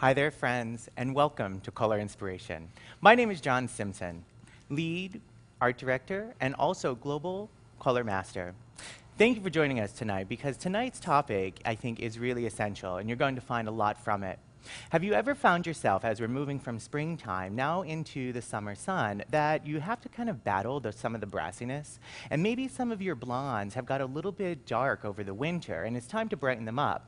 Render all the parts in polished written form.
Hi there, friends, and welcome to Color Inspiration. My name is John Simpson, lead art director and also global color master. Thank you for joining us tonight because tonight's topic, I think, is really essential and you're going to find a lot from it. Have you ever found yourself, as we're moving from springtime now into the summer sun, that you have to kind of battle some of the brassiness? And maybe some of your blondes have got a little bit dark over the winter and it's time to brighten them up.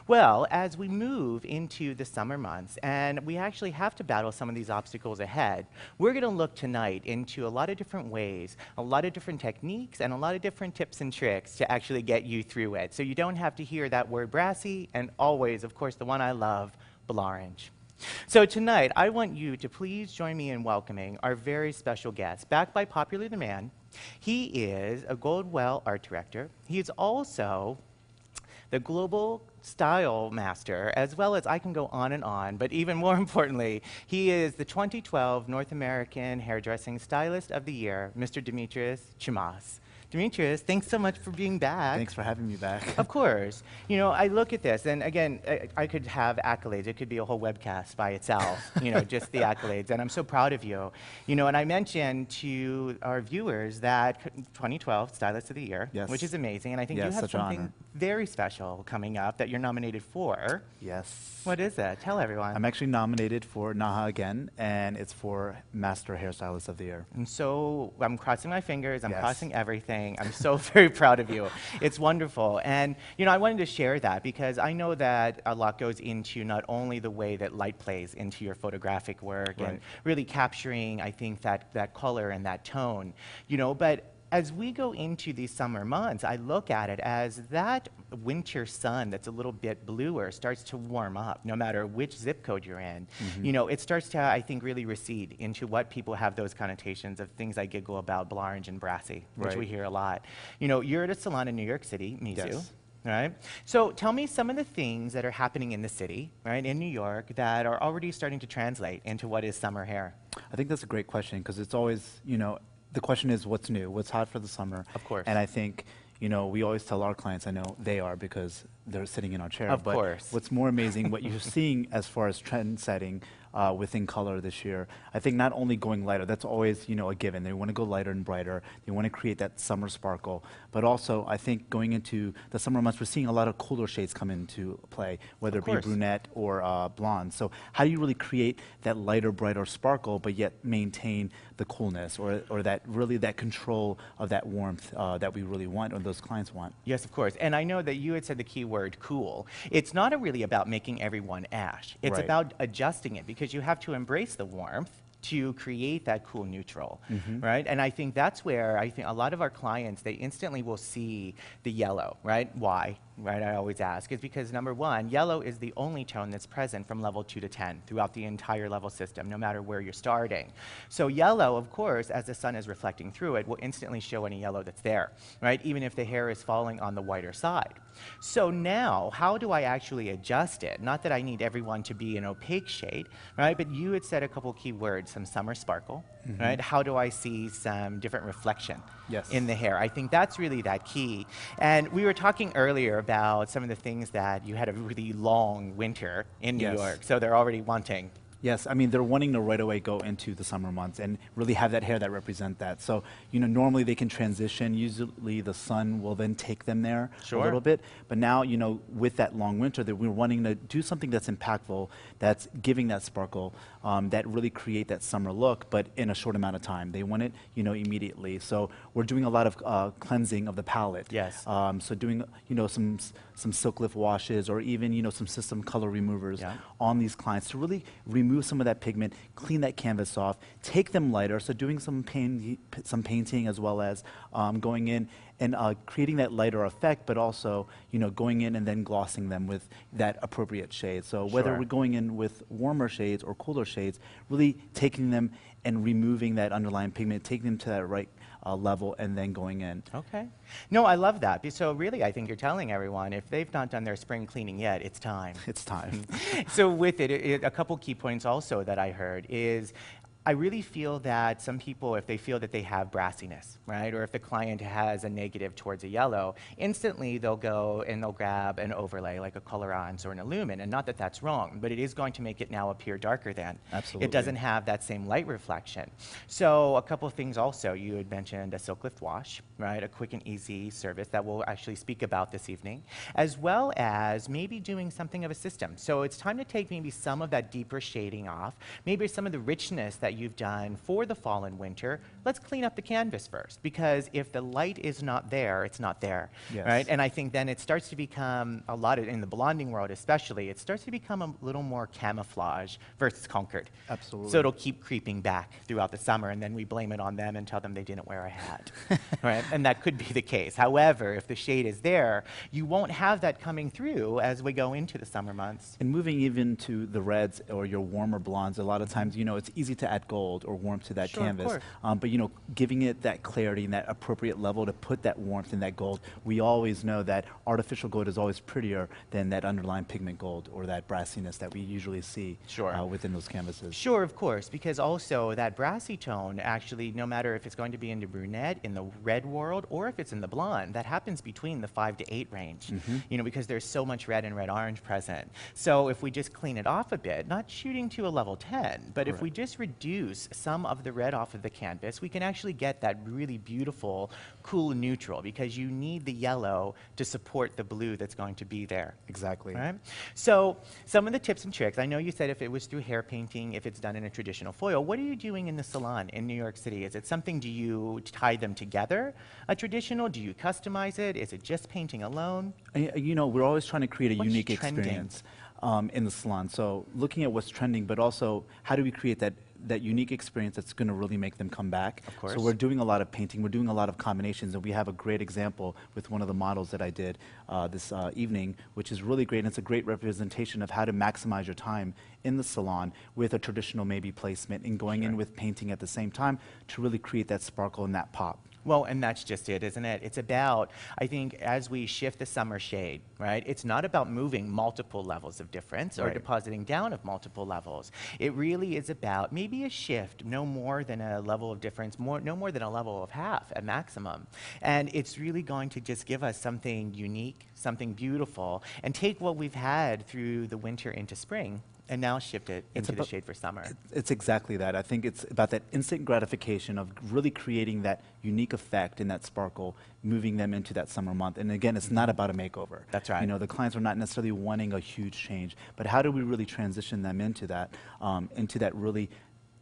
Well, as we move into the summer months and we actually have to battle some of these obstacles ahead, we're going to look tonight into a lot of different ways, a lot of different techniques, and a lot of different tips and tricks to actually get you through it. So you don't have to hear that word brassy, and always, of course, the one I love, Blanche. So tonight, I want you to please join me in welcoming our very special guest, backed by popular demand. He is a Goldwell art director. He is also the global style master, as well as I can go on, but even more importantly, he is the 2012 North American Hairdressing Stylist of the Year, Mr. Demetrius Chimas. Demetrius, thanks so much for being back. Thanks for having me back. Of course. You know, I look at this, and again, I could have accolades. It could be a whole webcast by itself, you know, just the accolades, and I'm so proud of you. You know, and I mentioned to our viewers that 2012 Stylist of the Year, Yes. which is amazing, and I think Yes, you have such an something honor. very special coming up that you're nominated for. Yes. What is it? Tell everyone. I'm actually nominated for NAHA again, and it's for Master Hairstylist of the Year. I'm crossing my fingers, I'm Yes. crossing everything. I'm so very proud of you. It's wonderful. And, you know, I wanted to share that because I know that a lot goes into not only the way that light plays into your photographic work and Right. really capturing, I think, that color and that tone, you know, but as we go into these summer months, I look at it as that winter sun that's a little bit bluer starts to warm up, no matter which zip code you're in. You know, it starts to, I think, really recede into what people have those connotations of things I giggle about, blanche and brassy, which Right. we hear a lot. You know, you're at a salon in New York City, Mizu. Yes. Right? So tell me some of the things that are happening in the city, right, in New York, that are already starting to translate into what is summer hair. I think that's a great question because it's always, the question is what's new, what's hot for the summer. Of course. And I think, we always tell our clients, I know they are because they're sitting in our chair. Of but course. What's more amazing, what you're seeing as far as trend setting within color this year, I think not only going lighter, that's always, a given. They want to go lighter and brighter. They want to create that summer sparkle. But also, I think going into the summer months, we're seeing a lot of cooler shades come into play, whether Of it be course. brunette or blonde. So how do you really create that lighter, brighter sparkle, but yet maintain the coolness or that control of that warmth that we really want or those clients want? Yes, of course. And I know that you had said the key word cool. It's not really about making everyone ash. It's Right. about adjusting it because you have to embrace the warmth to create that cool neutral, right? And I think that's where I think a lot of our clients, they instantly will see the yellow, right? Why? Right, I always ask, is because number one, yellow is the only tone that's present from level 2 to 10 throughout the entire level system, no matter where you're starting. So yellow, of course, as the sun is reflecting through it, will instantly show any yellow that's there, right? Even if the hair is falling on the whiter side. So now, how do I actually adjust it? Not that I need everyone to be an opaque shade, right? But you had said a couple key words, some summer sparkle, right? How do I see some different reflection Yes. in the hair? I think that's really that key. And we were talking earlier about some of the things that you had a really long winter in New Yes. York, so they're already wanting. Yes, I mean, they're wanting to right away go into the summer months and really have that hair that represent that. So, normally they can transition. Usually the sun will then take them there Sure. a little bit. But now, with that long winter, that we're wanting to do something that's impactful, that's giving that sparkle, that really create that summer look, but in a short amount of time. They want it, immediately. So we're doing a lot of cleansing of the palette. Yes. So doing, some silk lift washes or even, some system color removers Yeah. on these clients to really remove some of that pigment, clean that canvas off, take them lighter. So doing some painting as well as going in and creating that lighter effect, but also going in and then glossing them with that appropriate shade. So whether Sure. we're going in with warmer shades or cooler shades, really taking them and removing that underlying pigment, taking them to that right level, and then going in. Okay. No, I love that. So really, I think you're telling everyone, if they've not done their spring cleaning yet, it's time. It's time. So with it, a couple key points also that I heard is, I really feel that some people, if they feel that they have brassiness, right, or if the client has a negative towards a yellow, instantly they'll go and they'll grab an overlay like a colorance or an illumin, and not that that's wrong, but it is going to make it now appear darker than. Absolutely. It doesn't have that same light reflection. So a couple of things also, you had mentioned a silk lift wash, right, a quick and easy service that we'll actually speak about this evening, as well as maybe doing something of a system. So it's time to take maybe some of that deeper shading off, maybe some of the richness that you've done for the fall and winter. Let's clean up the canvas first, because if the light is not there, it's not there, Yes. right? And I think then it starts to become a lot of, in the blonding world especially, it starts to become a little more camouflage versus conquered. Absolutely. So it'll keep creeping back throughout the summer, and then we blame it on them and tell them they didn't wear a hat, right? And that could be the case. However, if the shade is there, you won't have that coming through as we go into the summer months. And moving even to the reds or your warmer blondes, a lot of times, it's easy to add gold or warmth to that Sure, of canvas. course. But, giving it that clarity and that appropriate level to put that warmth in that gold, we always know that artificial gold is always prettier than that underlying pigment gold or that brassiness that we usually see Sure. within those canvases. Sure, of course, because also that brassy tone, actually, no matter if it's going to be in the brunette, in the red world, or if it's in the blonde, that happens between the 5 to 8 range, because there's so much red and red-orange present. So if we just clean it off a bit, not shooting to a level 10, but if we just reduce some of the red off of the canvas, we can actually get that really beautiful, cool neutral, because you need the yellow to support the blue that's going to be there. Exactly. Right? So some of the tips and tricks, I know you said if it was through hair painting, if it's done in a traditional foil, what are you doing in the salon in New York City? Is it something, do you tie them together, a traditional? Do you customize it? Is it just painting alone? We're always trying to create a What's unique trending? experience in the salon. So looking at what's trending, but also how do we create that unique experience that's going to really make them come back. Of course. So we're doing a lot of painting, we're doing a lot of combinations, and we have a great example with one of the models that I did this evening, which is really great, and it's a great representation of how to maximize your time in the salon with a traditional maybe placement and going in with painting at the same time to really create that sparkle and that pop. Well, and that's just it, isn't it? It's about, I think, as we shift the summer shade, right? It's not about moving multiple levels of difference or depositing down of multiple levels. It really is about maybe a shift, no more than a level of difference, no more than a level of half at maximum. And it's really going to just give us something unique, something beautiful, and take what we've had through the winter into spring and now shift it into the shade for summer. It's exactly that. I think it's about that instant gratification of really creating that unique effect and that sparkle, moving them into that summer month. And again, it's not about a makeover. That's right. The clients are not necessarily wanting a huge change, but how do we really transition them into that really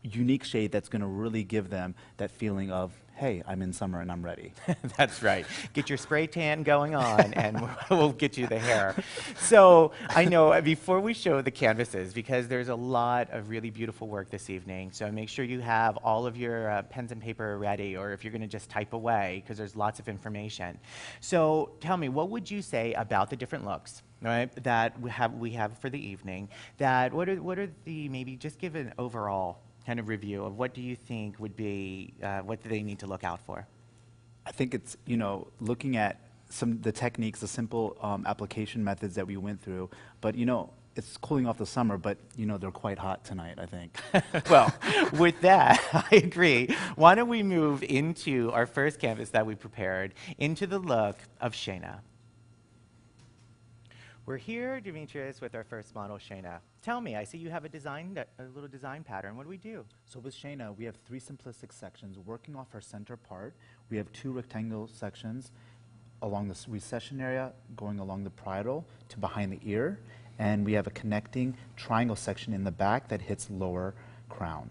unique shade that's going to really give them that feeling of, hey, I'm in summer and I'm ready. That's right. Get your spray tan going on and we'll get you the hair. So I know before we show the canvases, because there's a lot of really beautiful work this evening, so make sure you have all of your pens and paper ready, or if you're going to just type away, because there's lots of information. So tell me, what would you say about the different looks, right, that we have for the evening? What are the, maybe just give an overall kind of review of what do you think would be, what do they need to look out for? I think it's, looking at the techniques, the simple application methods that we went through, but it's cooling off the summer, but they're quite hot tonight, I think. Well, with that, I agree. Why don't we move into our first canvas that we prepared, into the look of Shayna. We're here, Demetrius, with our first model, Shayna. Tell me, I see you have a little design pattern. What do we do? So with Shayna, we have 3 simplistic sections. Working off our center part, we have 2 rectangle sections along the recession area, going along the parietal to behind the ear, and we have a connecting triangle section in the back that hits lower crown.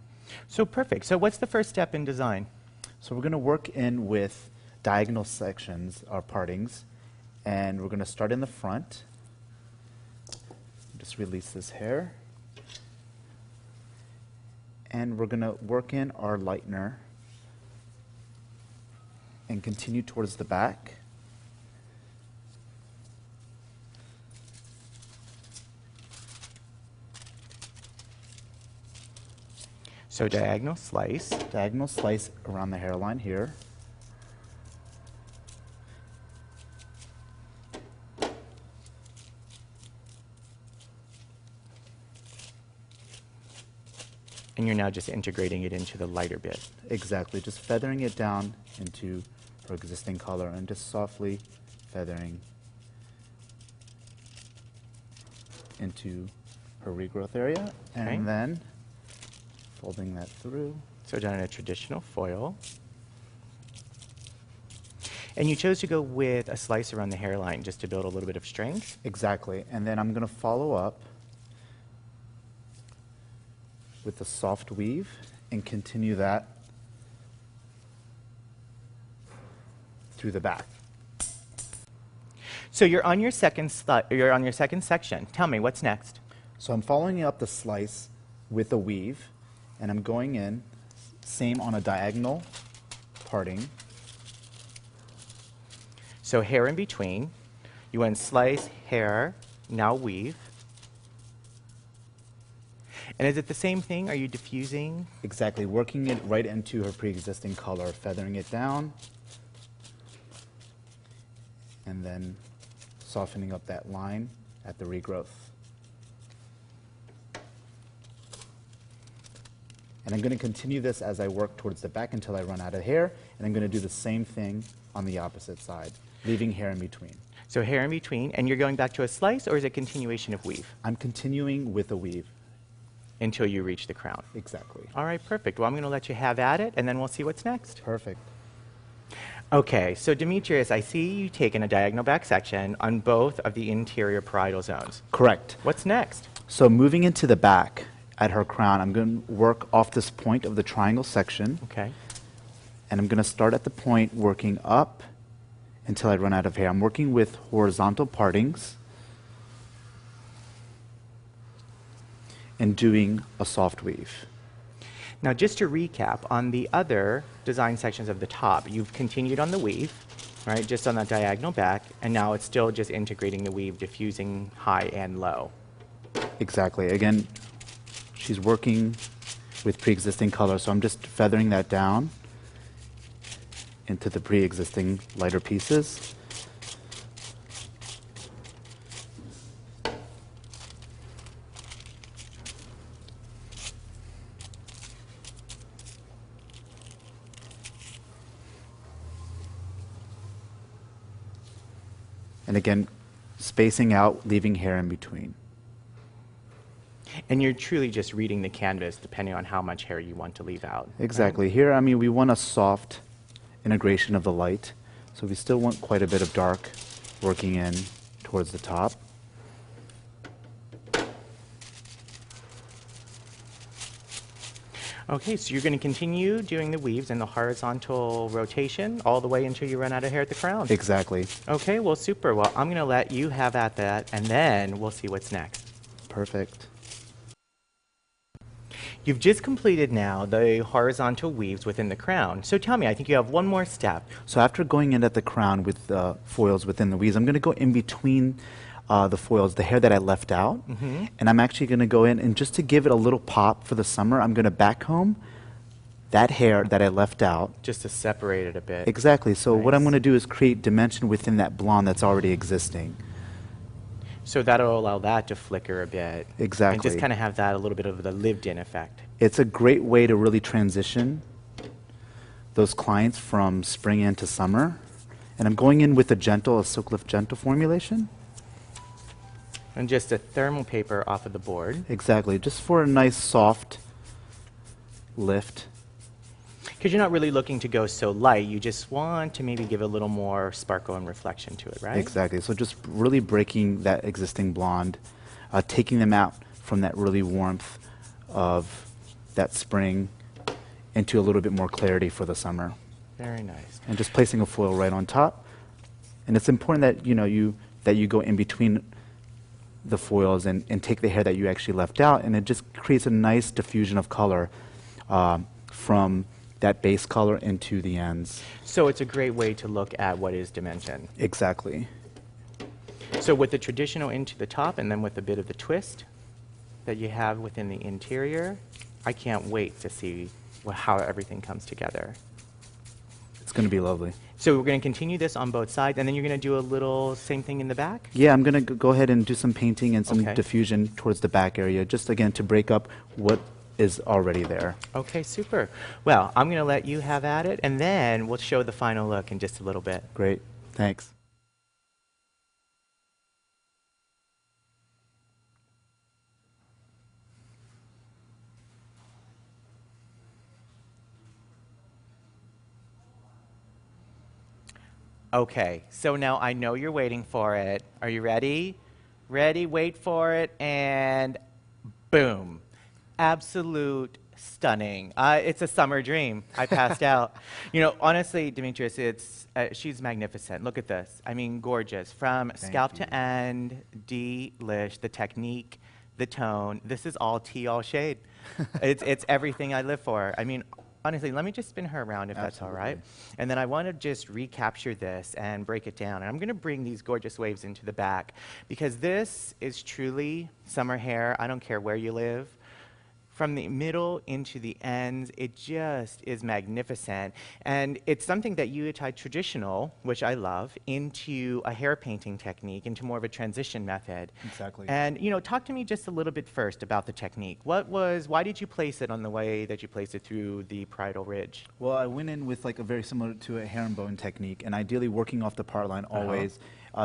So perfect. So what's the first step in design? So we're going to work in with diagonal sections, or partings, and we're going to start in the front. Just release this hair. And we're going to work in our lightener and continue towards the back. So diagonal slice. Diagonal slice around the hairline here. And you're now just integrating it into the lighter bit. Exactly, just feathering it down into her existing color and just softly feathering into her regrowth area, Okay. and then folding that through. So done in a traditional foil. And you chose to go with a slice around the hairline just to build a little bit of strength. Exactly, and then I'm going to follow up with a soft weave and continue that through the back. So you're on your second section. Tell me, what's next? So I'm following up the slice with a weave, and I'm going in, same on a diagonal parting. So hair in between. You went slice, hair, now weave. And is it the same thing? Are you diffusing? Exactly, working it right into her pre-existing color, feathering it down, and then softening up that line at the regrowth. And I'm going to continue this as I work towards the back until I run out of hair, and I'm going to do the same thing on the opposite side, leaving hair in between. So hair in between, and you're going back to a slice, or is it continuation of weave? I'm continuing with a weave. Until you reach the crown. Exactly. All right, perfect. Well, I'm going to let you have at it, and then we'll see what's next. Perfect. Okay, so Demetrius, I see you taken a diagonal back section on both of the interior parietal zones. Correct. What's next? So moving into the back at her crown, I'm going to work off this point of the triangle section. Okay. And I'm going to start at the point working up until I run out of hair. I'm working with horizontal partings and doing a soft weave. Now, just to recap, on the other design sections of the top, you've continued on the weave, right, just on that diagonal back, and now it's still just integrating the weave, diffusing high and low. Exactly. Again, she's working with pre-existing color, so I'm just feathering that down into the pre-existing lighter pieces. And again, spacing out, leaving hair in between. And you're truly just reading the canvas depending on how much hair you want to leave out. Exactly. Here, I mean, we want a soft integration of the light, so we still want quite a bit of dark working in towards the top. Okay, so you're going to continue doing the weaves and the horizontal rotation all the way until you run out of hair at the crown. Exactly. Okay, well, super. Well, I'm going to let you have at that, and then we'll see what's next. Perfect. You've just completed now the horizontal weaves within the crown. So tell me, I think you have one more step. So after going in at the crown with the foils within the weaves, I'm going to go in between the foils, the hair that I left out, and I'm actually going to go in, and just to give it a little pop for the summer, I'm going to backcomb that hair that I left out. Just to separate it a bit. Exactly. So what I'm Nice. going to do is create dimension within that blonde that's already existing. So that'll allow that to flicker a bit. Exactly. And just kind of have that a little bit of the lived-in effect. It's a great way to really transition those clients from spring into summer. And I'm going in with a silk lift gentle formulation. And just a thermal paper off of the board. Exactly, just for a nice soft lift. Because you're not really looking to go so light. You just want to maybe give a little more sparkle and reflection to it, right? Exactly, so just really breaking that existing blonde, taking them out from that really warmth of that spring into a little bit more clarity for the summer. Very nice. And just placing a foil right on top. And it's important that you go in between the foils and take the hair that you actually left out, and it just creates a nice diffusion of color from that base color into the ends. So it's a great way to look at what is dimension. Exactly. So with the traditional into the top and then with a bit of the twist that you have within the interior, I can't wait to see how everything comes together. It's going to be lovely. So we're going to continue this on both sides, and then you're going to do a little same thing in the back? Yeah, I'm going to go ahead and do some painting and some Okay. diffusion towards the back area, just again to break up what is already there. Okay, super. Well, I'm going to let you have at it, and then we'll show the final look in just a little bit. Great. Thanks. Okay, so now I know you're waiting for it. Are you ready? Ready, wait for it, and boom. Absolute stunning. It's a summer dream. I passed out. You know, honestly, Demetrius, she's magnificent. Look at this. I mean, gorgeous. From scalp to end, delish, the technique, the tone. This is all tea, all shade. It's everything I live for. I mean, honestly, let me just spin her around if that's all right. And then I want to just recapture this and break it down. And I'm going to bring these gorgeous waves into the back because this is truly summer hair. I don't care where you live. From the middle into the ends, it just is magnificent. And it's something that you tied traditional, which I love, into a hair painting technique, into more of a transition method. Exactly. And, you know, talk to me just a little bit first about the technique. Why did you place it on the way that you placed it through the parietal ridge? Well, I went in with like a very similar to a herringbone technique, and ideally working off the part line always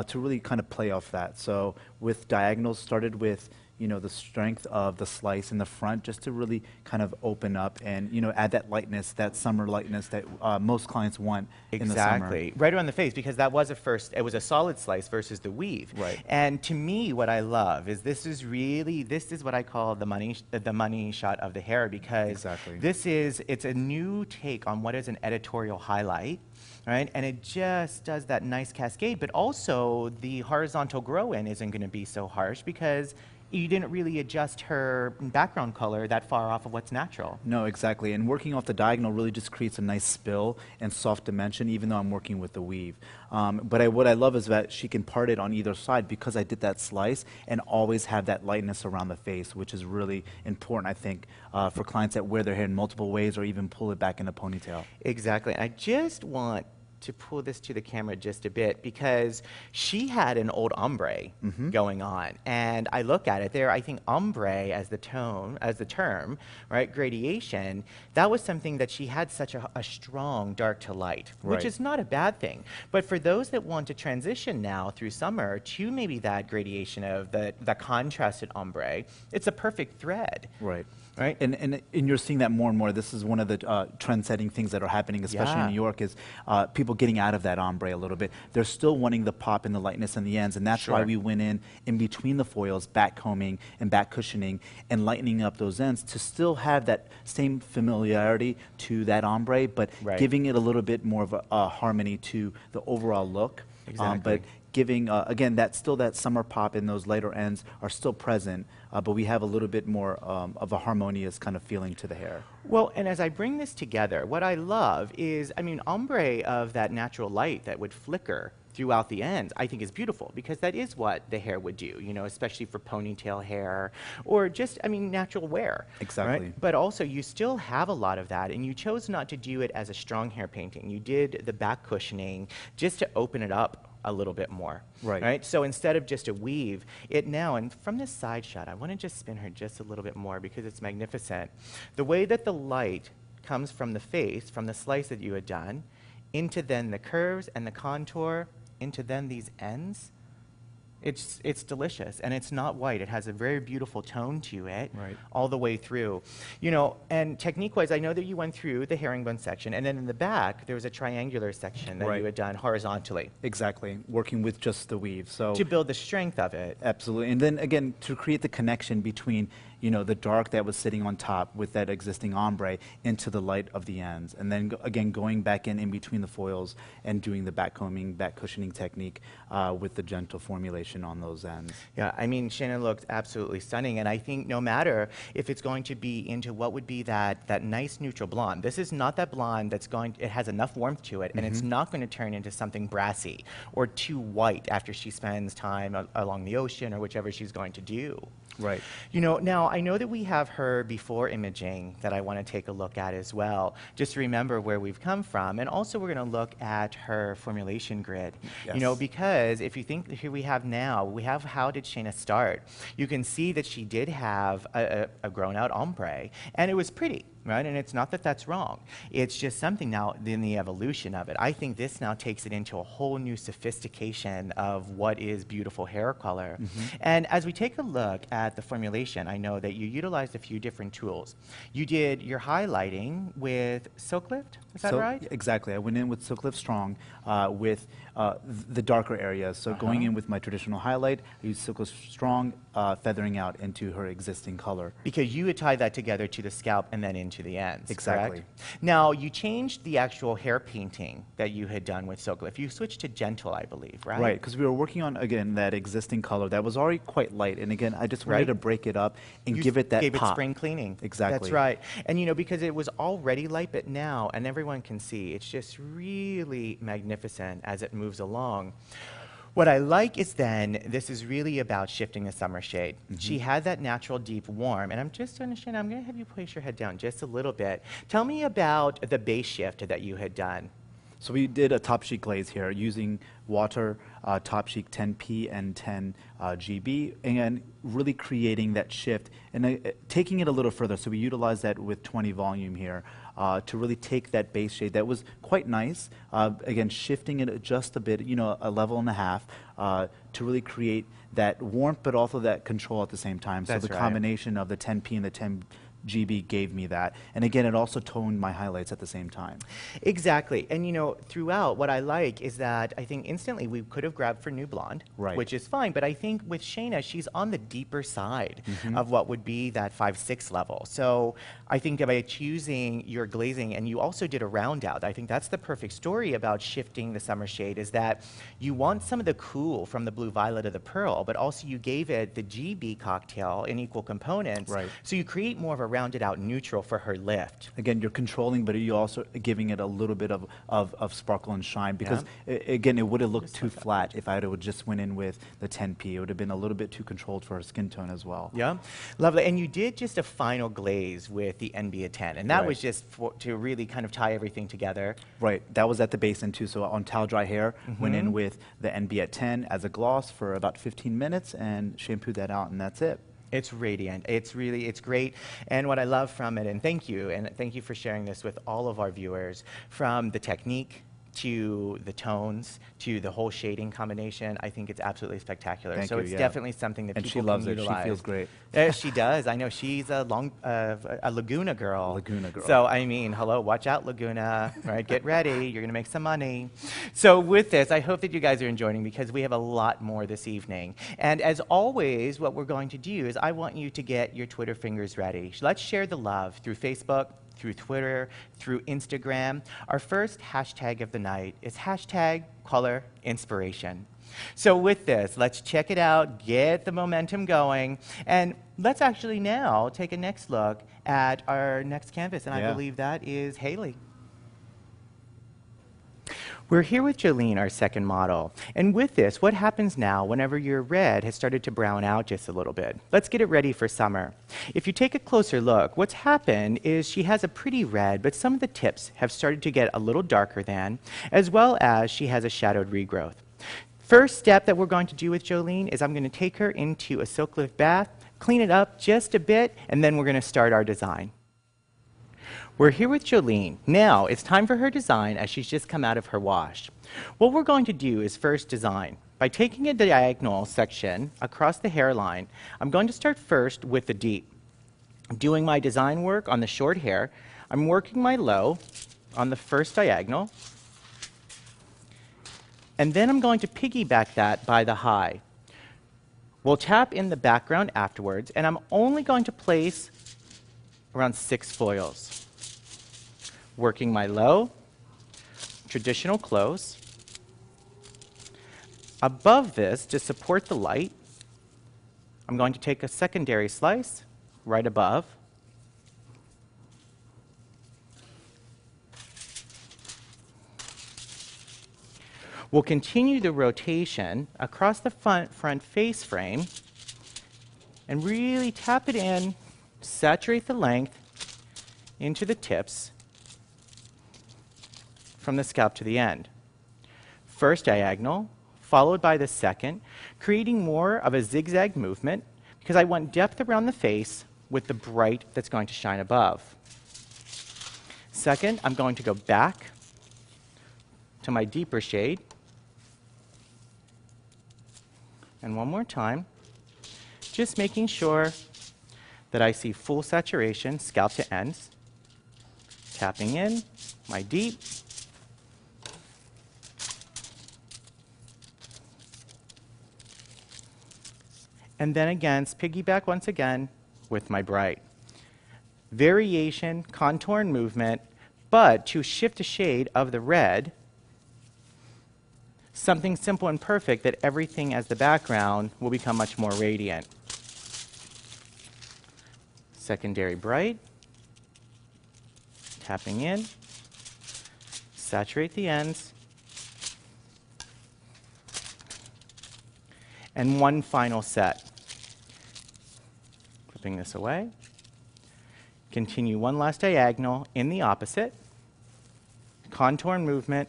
to really kind of play off that. So with diagonals, started with the strength of the slice in the front just to really kind of open up and, add that lightness, that summer lightness that most clients want in the summer. Exactly. Right around the face, because that was it was a solid slice versus the weave. Right. And to me, what I love is this is what I call the money shot of the hair, because it's a new take on what is an editorial highlight. Right? And it just does that nice cascade, but also the horizontal grow in isn't going to be so harsh because you didn't really adjust her background color that far off of what's natural. No, exactly. And working off the diagonal really just creates a nice spill and soft dimension, even though I'm working with the weave. But what I love is that she can part it on either side because I did that slice and always have that lightness around the face, which is really important, I think, for clients that wear their hair in multiple ways or even pull it back in a ponytail. Exactly. I just want to pull this to the camera just a bit because she had an old ombre going on, and I look at it there. I think ombre as the term, right? Gradation. That was something that she had such a strong dark to light, which is not a bad thing. But for those that want to transition now through summer to maybe that gradation of the contrasted ombre, it's a perfect thread. Right. Right. And you're seeing that more and more. This is one of the trend-setting things that are happening, especially in New York, is people getting out of that ombre a little bit. They're still wanting the pop and the lightness in the ends, and that's why we went in between the foils, back combing and back cushioning, and lightening up those ends to still have that same familiarity to that ombre, but giving it a little bit more of a harmony to the overall look. Exactly. But giving, again, that summer pop in those lighter ends are still present, but we have a little bit more of a harmonious kind of feeling to the hair. Well, and as I bring this together, what I love is, I mean, ombre of that natural light that would flicker throughout the ends, I think is beautiful because that is what the hair would do, especially for ponytail hair or just, natural wear. Exactly. Right? But also you still have a lot of that, and you chose not to do it as a strong hair painting. You did the back cushioning just to open it up a little bit more. Right? So instead of just a weave, and from this side shot, I want to just spin her just a little bit more because it's magnificent. The way that the light comes from the face, from the slice that you had done, into then the curves and the contour, into then these ends, it's delicious, and it's not white. It has a very beautiful tone to it all the way through. And technique-wise, I know that you went through the herringbone section, and then in the back, there was a triangular section that you had done horizontally. Exactly, working with just the weave. So to build the strength of it. Absolutely, and then again, to create the connection between the dark that was sitting on top with that existing ombre into the light of the ends. And then again, going back in between the foils and doing the back combing, back cushioning technique with the gentle formulation on those ends. Yeah, Shannon looked absolutely stunning. And I think no matter if it's going to be into what would be that nice neutral blonde, this is not that blonde it has enough warmth to it, and it's not going to turn into something brassy or too white after she spends time along the ocean or whichever she's going to do. Right. Now I know that we have her before imaging that I want to take a look at as well, just to remember where we've come from. And also we're going to look at her formulation grid. You know, Yes. because if you think, here we have now, we have how did Shayna start? You can see that she did have a grown out ombre, and it was pretty. Right, and it's not that that's wrong. It's just something now in the evolution of it. I think this now takes it into a whole new sophistication of what is beautiful hair color. And as we take a look at the formulation, I know that you utilized a few different tools. You did your highlighting with Silk Lift, is that So, right? exactly. I went in with Silk Lift Strong with the darker areas. So going in with my traditional highlight, I used Silk Lift Strong, feathering out into her existing color. Because you had tied that together to the scalp and then into the ends, Exactly. correct? Now, you changed the actual hair painting that you had done with Silk Lift. You switched to gentle, I believe, right? Right, because we were working on, again, that existing color that was already quite light. And again, I just wanted Right. to break it up and You give it that gave pop. it spring cleaning. Exactly. That's right. And you know, because it was already light, but now, and everyone can see, it's just really magnificent as it moves along. What I like is then, this is really about shifting the summer shade. She had that natural deep warm, and I'm just going to have you place your head down just a little bit. Tell me about the base shift that you had done. So we did a top sheet glaze here using water, top sheet 10P and 10 GB, and really creating that shift and taking it a little further. So we utilized that with 20 volume here to really take that base shade that was quite nice. Again, shifting it just a bit, you know, a level and a half to really create that warmth, but also that control at the same time. That's so the right. combination of the 10P and the 10 GB gave me that. And again, it also toned my highlights at the same time. Exactly. And you know, throughout, what I like is that I think instantly we could have grabbed for New Blonde, Right. which is fine. But I think with Shayna, she's on the deeper side of what would be that 5-6 level. So I think by choosing your glazing, and you also did a round out, I think that's the perfect story about shifting the summer shade, is that you want some of the cool from the blue violet of the pearl, but also you gave it the GB cocktail in equal components. Right. So you create more of a rounded out neutral for her lift. Again, you're controlling, but you're also giving it a little bit of sparkle and shine because, again, it would have looked too flat if I would have just went in with the 10P. It would have been a little bit too controlled for her skin tone as well. Yeah, lovely. And you did just a final glaze with the NB at 10, and that Right. was just to really kind of tie everything together. Right, that was at the base end too. So on towel dry hair, went in with the NB at 10 as a gloss for about 15 minutes and shampooed that out, and that's it. It's radiant. It's really, it's great. And what I love from it, and thank you for sharing this with all of our viewers, from the technique to the tones, to the whole shading combination, I think it's absolutely spectacular. Thank so you, it's yeah. definitely something that And people she loves can it. She utilize. feels great. She does. I know she's a Laguna girl. Laguna girl. So I mean, hello, watch out, Laguna. Right, get ready. You're gonna make some money. So with this, I hope that you guys are enjoying because we have a lot more this evening. And as always, what we're going to do is I want you to get your Twitter fingers ready. Let's share the love through Facebook, through Twitter, through Instagram. Our first hashtag of the night is hashtag color inspiration. So with this, let's check it out, get the momentum going, and let's actually now take a next look at our next canvas, and I Yeah. believe that is Haley. We're here with Jolene, our second model. And with this, what happens now whenever your red has started to brown out just a little bit? Let's get it ready for summer. If you take a closer look, what's happened is she has a pretty red, but some of the tips have started to get a little darker than, as well as she has a shadowed regrowth. First step that we're going to do with Jolene is I'm going to take her into a Silk Lift bath, clean it up just a bit, and then we're going to start our design. We're here with Jolene. Now, it's time for her design as she's just come out of her wash. What we're going to do is first design. By taking a diagonal section across the hairline, I'm going to start first with the deep. Doing my design work on the short hair, I'm working my low on the first diagonal, and then I'm going to piggyback that by the high. We'll tap in the background afterwards, and I'm only going to place around 6 foils. Working my low, traditional close. Above this, to support the light, I'm going to take a secondary slice right above. We'll continue the rotation across the front face frame and really tap it in saturate the length into the tips from the scalp to the end. First diagonal, followed by the second, creating more of a zigzag movement because I want depth around the face with the bright that's going to shine above. Second, I'm going to go back to my deeper shade. And one more time, just making sure that I see full saturation, scalp to ends. Tapping in, my deep. And then again, piggyback once again with my bright. Variation, contour and movement, but to shift a shade of the red, something simple and perfect that everything as the background will become much more radiant. Secondary bright, tapping in, saturate the ends, and one final set. Flipping this away. Continue one last diagonal in the opposite. Contour and movement.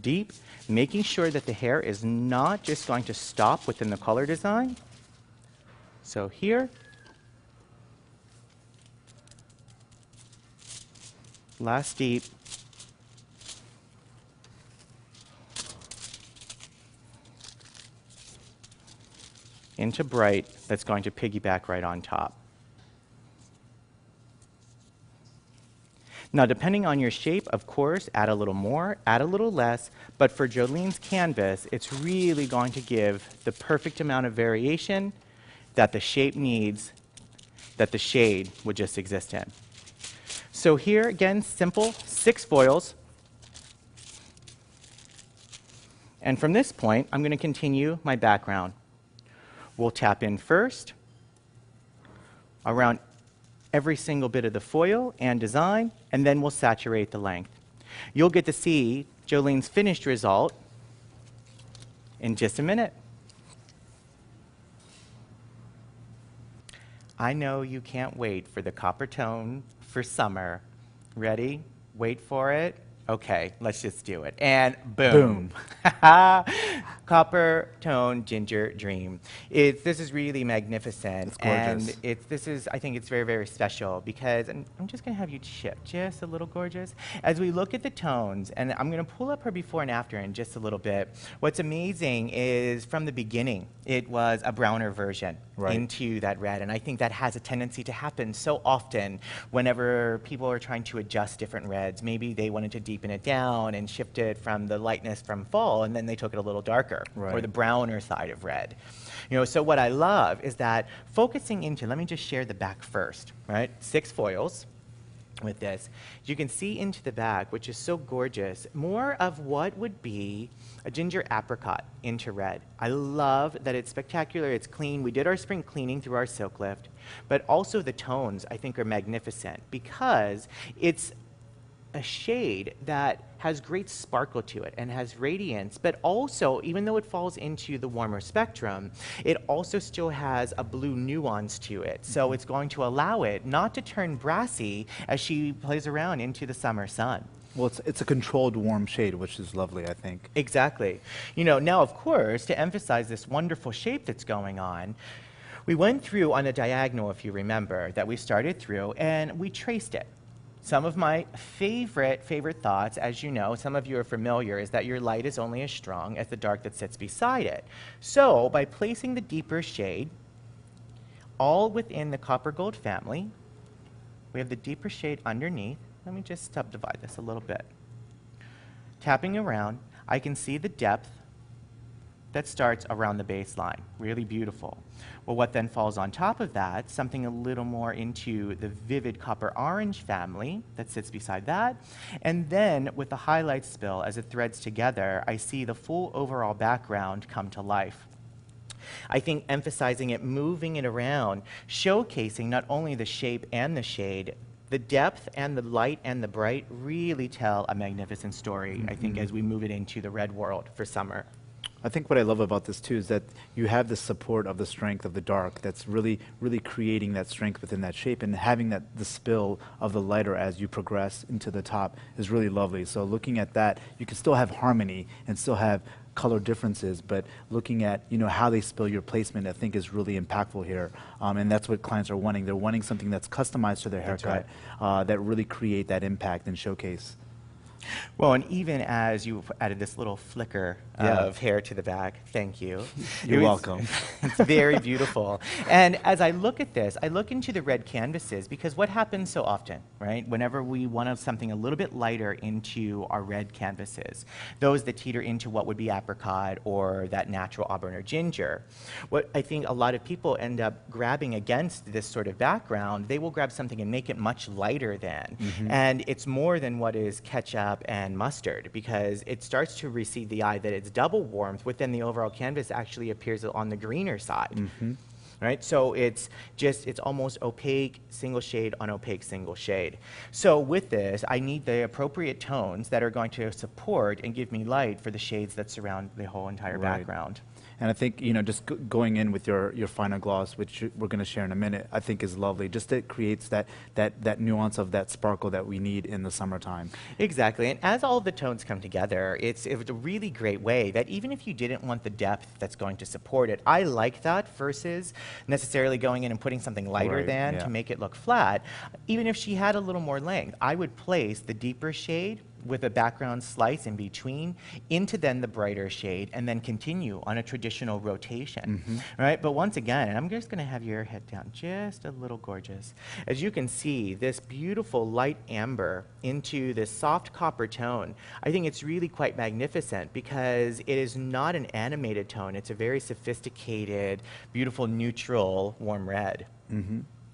Deep, making sure that the hair is not just going to stop within the color design. So here, last deep, into bright that's going to piggyback right on top. Now, depending on your shape, of course, add a little more, add a little less, but for Jolene's canvas, it's really going to give the perfect amount of variation that the shape needs, that the shade would just exist in. So here, again, simple, 6 foils. And from this point, I'm going to continue my background. We'll tap in first around every single bit of the foil and design, and then we'll saturate the length. You'll get to see Jolene's finished result in just a minute. I know you can't wait for the copper tone for summer. Ready? Wait for it. Okay, let's just do it. And boom. Copper tone ginger dream. This is really magnificent. It's gorgeous. And I think it's very, very special because, and I'm just gonna have you shift just a little, gorgeous. As we look at the tones, and I'm gonna pull up her before and after in just a little bit. What's amazing is from the beginning, it was a browner version into that red. And I think that has a tendency to happen so often whenever people are trying to adjust different reds. Maybe they wanted to deepen it down and shift it from the lightness from fall, and then they took it a little darker, or the browner side of red. So what I love is that focusing into, let me just share the back first, right? 6 foils with this. You can see into the back, which is so gorgeous, more of what would be a ginger apricot into red. I love that it's spectacular, it's clean. We did our spring cleaning through our silk lift, but also the tones I think are magnificent because it's a shade that has great sparkle to it and has radiance, but also, even though it falls into the warmer spectrum, it also still has a blue nuance to it. So it's going to allow it not to turn brassy as she plays around into the summer sun. Well, it's a controlled warm shade, which is lovely, I think. Exactly. Now, of course, to emphasize this wonderful shape that's going on, we went through on a diagonal, if you remember, that we started through, and we traced it. Some of my favorite thoughts, as you know, some of you are familiar, is that your light is only as strong as the dark that sits beside it. So by placing the deeper shade all within the copper gold family, we have the deeper shade underneath. Let me just subdivide this a little bit. Tapping around, I can see the depth that starts around the baseline. Really beautiful. Well, what then falls on top of that, something a little more into the vivid copper orange family that sits beside that. And then with the highlight spill, as it threads together, I see the full overall background come to life. I think emphasizing it, moving it around, showcasing not only the shape and the shade, the depth and the light and the bright really tell a magnificent story, I think, as we move it into the red world for summer. I think what I love about this too is that you have the support of the strength of the dark that's really, really creating that strength within that shape, and having that the spill of the lighter as you progress into the top is really lovely. So looking at that, you can still have harmony and still have color differences, but looking at how they spill your placement, I think is really impactful here, and that's what clients are wanting. They're wanting something that's customized to their haircut, that really create that impact and showcase. Well, and even as you've added this little flicker of hair to the back, thank you. You're welcome. It's very beautiful. And as I look at this, I look into the red canvases, because what happens so often, right? Whenever we want something a little bit lighter into our red canvases, those that teeter into what would be apricot or that natural auburn or ginger, what I think a lot of people end up grabbing against this sort of background, they will grab something and make it much lighter than. And it's more than what is ketchup and mustard, because it starts to receive the eye that it's double warmth within the overall canvas actually appears on the greener side. Right? So it's almost opaque single shade on opaque single shade. So with this, I need the appropriate tones that are going to support and give me light for the shades that surround the whole entire background. And I think, just going in with your final gloss, which we're going to share in a minute, I think is lovely. Just it creates that nuance of that sparkle that we need in the summertime. Exactly. And as all the tones come together, it's a really great way that even if you didn't want the depth that's going to support it, I like that versus necessarily going in and putting something lighter to make it look flat. Even if she had a little more length, I would place the deeper shade with a background slice in between into then the brighter shade, and then continue on a traditional rotation, right? But once again, and I'm just going to have your head down just a little, gorgeous. As you can see, this beautiful light amber into this soft copper tone, I think it's really quite magnificent, because it is not an animated tone. It's a very sophisticated, beautiful, neutral, warm red.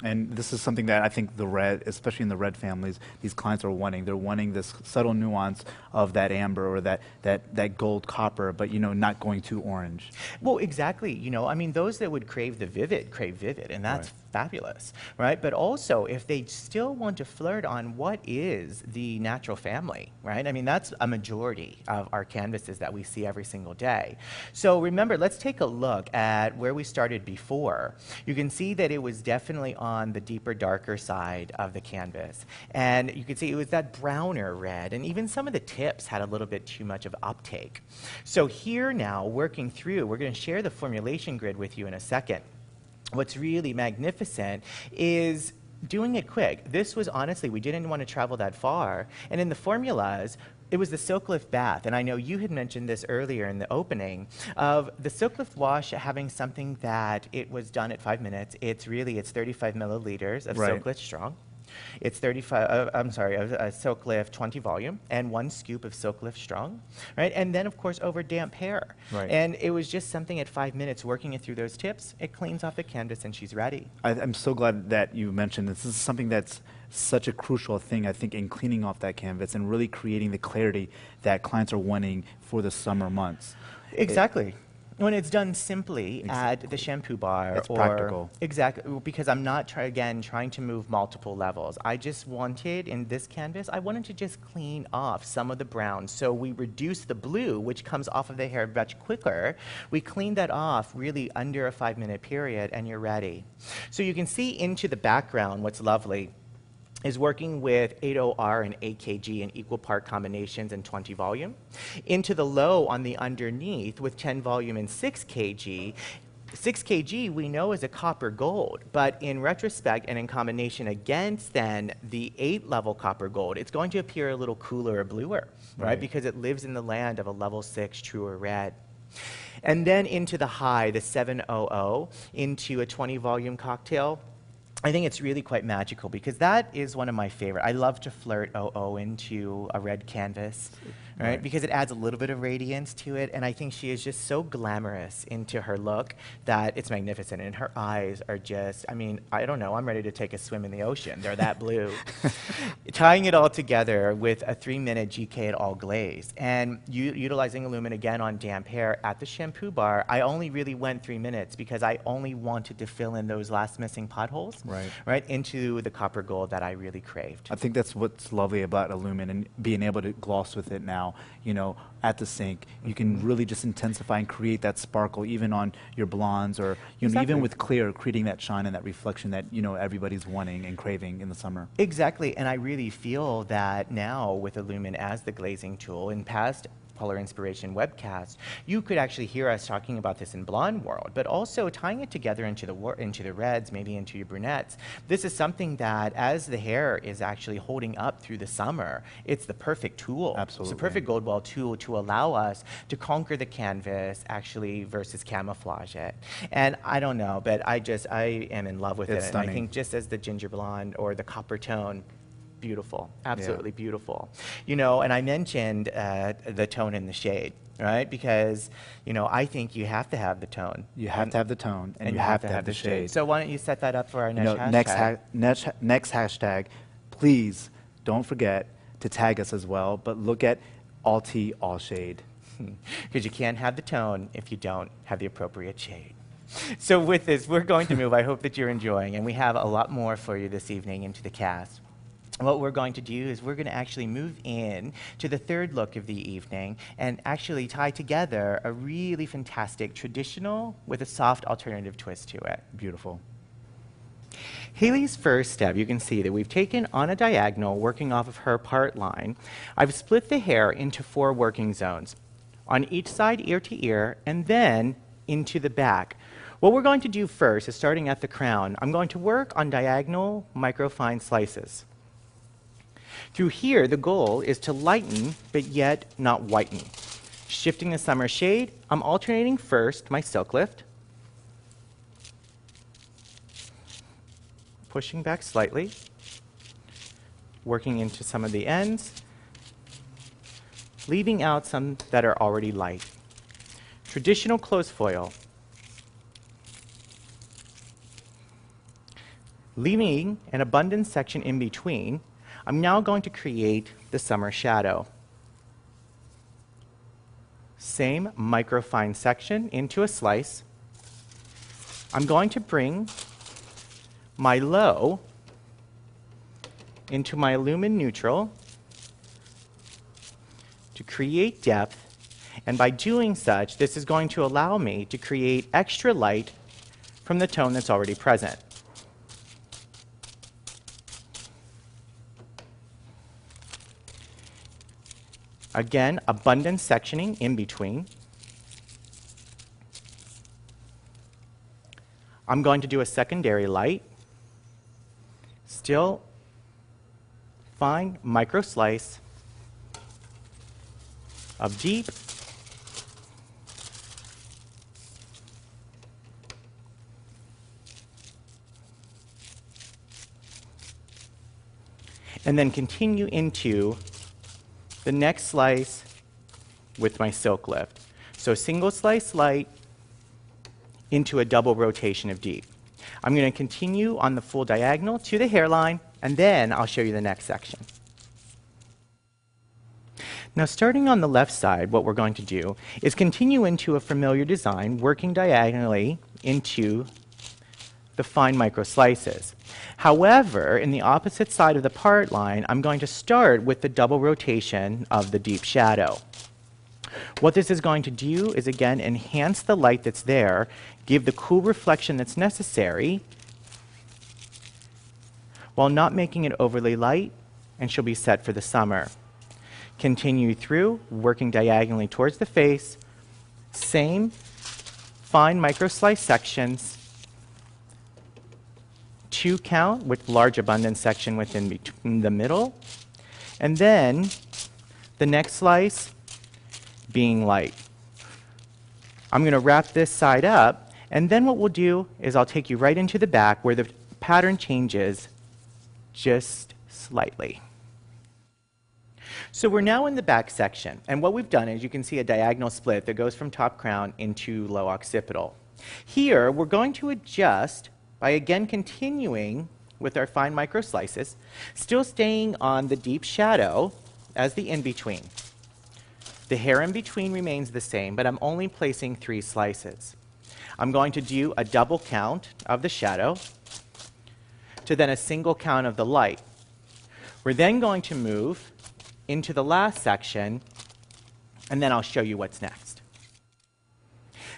And this is something that I think the red, especially in the red families, these clients are wanting. They're wanting this subtle nuance of that amber or that gold copper, but not going too orange. Well, exactly. I mean, those that would crave the vivid, crave vivid, and that's fabulous, right? But also, if they still want to flirt on what is the natural family, right? I mean, that's a majority of our canvases that we see every single day. So remember, let's take a look at where we started before. You can see that it was definitely on the deeper, darker side of the canvas. And you can see it was that browner red, and even some of the tips had a little bit too much of uptake. So here now, working through, we're going to share the formulation grid with you in a second. What's really magnificent is doing it quick. This was honestly, we didn't want to travel that far. And in the formulas, it was the Silk Lift bath. And I know you had mentioned this earlier in the opening of the Silk Lift wash having something that it was done at 5 minutes. It's 35 milliliters of Silk Lift Strong. It's Silk Lift 20 volume and 1 scoop of Silk Lift Strong, right? And then, of course, over damp hair. And it was just something at 5 minutes, working it through those tips. It cleans off the canvas and she's ready. I'm so glad that you mentioned this. This is something that's such a crucial thing, I think, in cleaning off that canvas and really creating the clarity that clients are wanting for the summer months. Exactly. When it's done simply at the shampoo bar. It's practical. Exactly, because I'm not, trying to move multiple levels. I just wanted, in this canvas, I wanted to just clean off some of the brown. So we reduce the blue, which comes off of the hair much quicker. We clean that off really under a 5-minute period, and you're ready. So you can see into the background what's lovely is working with 8OR and 8kg in equal part combinations and 20 volume. Into the low on the underneath with 10 volume and 6kg. 6kg we know is a copper gold, but in retrospect and in combination against then the 8-level copper gold, it's going to appear a little cooler or bluer, right? Because it lives in the land of a level 6 truer red. And then into the high, the 700, into a 20 volume cocktail. I think it's really quite magical, because that is one of my favorite. I love to flirt 00 into a red canvas, right? Because it adds a little bit of radiance to it, and I think she is just so glamorous into her look that it's magnificent. And her eyes are just, I mean, I don't know, I'm ready to take a swim in the ocean. They're that blue. Tying it all together with a 3-minute GK at all glaze, and utilizing Illumine again on damp hair at the shampoo bar. I only really went 3 minutes because I only wanted to fill in those last missing potholes. Right into the copper gold that I really craved. I think that's what's lovely about Illumine and being able to gloss with it now. now, at the sink. You can really just intensify and create that sparkle even on your blondes, or even with clear, creating that shine and that reflection that everybody's wanting and craving in the summer. Exactly, and I really feel that now with Illumine as the glazing tool, in past Color Inspiration webcast, you could actually hear us talking about this in blonde world, but also tying it together into the reds, maybe into your brunettes. This is something that, as the hair is actually holding up through the summer, it's the perfect tool. Absolutely. It's the perfect Goldwell tool to allow us to conquer the canvas actually versus camouflage it. And I don't know, but I am in love with it. Stunning. And I think just as the ginger blonde or the copper tone, beautiful, absolutely beautiful. And I mentioned the tone and the shade, right? Because, I think you have to have the tone. You have to have the tone, and you have to have the shade. So why don't you set that up for our next hashtag? Next hashtag, please don't forget to tag us as well, but look at all tea, all shade. Because you can't have the tone if you don't have the appropriate shade. So with this, we're going to move. I hope that you're enjoying, and we have a lot more for you this evening into the cast. What we're going to do is we're going to actually move in to the third look of the evening and actually tie together a really fantastic traditional with a soft alternative twist to it. Beautiful. Haley's first step, you can see that we've taken on a diagonal working off of her part line. I've split the hair into 4 working zones, on each side ear to ear, and then into the back. What we're going to do first is, starting at the crown, I'm going to work on diagonal microfine slices. Through here, the goal is to lighten, but yet not whiten. Shifting the summer shade, I'm alternating first my silk lift, pushing back slightly, working into some of the ends, leaving out some that are already light. Traditional close foil, leaving an abundant section in between. I'm now going to create the summer shadow. Same microfine section into a slice. I'm going to bring my low into my Illumine neutral to create depth, and by doing such, this is going to allow me to create extra light from the tone that's already present. Again, abundant sectioning in between. I'm going to do a secondary light. Still fine micro slice of deep. And then continue into the next slice with my silk lift. So single slice light into a double rotation of deep. I'm going to continue on the full diagonal to the hairline, and then I'll show you the next section. Now, starting on the left side, what we're going to do is continue into a familiar design, working diagonally into the fine micro slices. However, in the opposite side of the part line, I'm going to start with the double rotation of the deep shadow. What this is going to do is, again, enhance the light that's there, give the cool reflection that's necessary, while not making it overly light, and she'll be set for the summer. Continue through, working diagonally towards the face, same fine micro slice sections, 2 count with large abundant section within between the middle, and then the next slice being light. I'm going to wrap this side up, and then what we'll do is I'll take you right into the back where the pattern changes just slightly. So we're now in the back section, and what we've done is you can see a diagonal split that goes from top crown into low occipital. Here, we're going to adjust by again continuing with our fine micro slices, still staying on the deep shadow as the in-between. The hair in between remains the same, but I'm only placing 3 slices. I'm going to do a double count of the shadow to then a single count of the light. We're then going to move into the last section And then I'll show you what's next.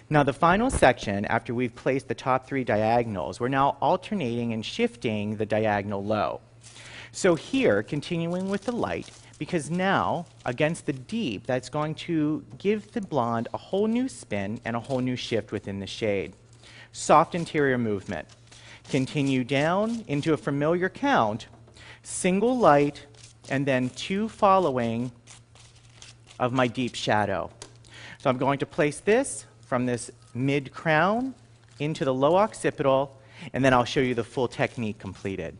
Now the final section, after we've placed the top 3 diagonals, we're now alternating and shifting the diagonal low. So here, continuing with the light, because now, against the deep, that's going to give the blonde a whole new spin and a whole new shift within the shade. Soft interior movement. Continue down into a familiar count, single light, and then 2 following of my deep shadow. So I'm going to place this from this mid-crown into the low occipital, and then I'll show you the full technique completed.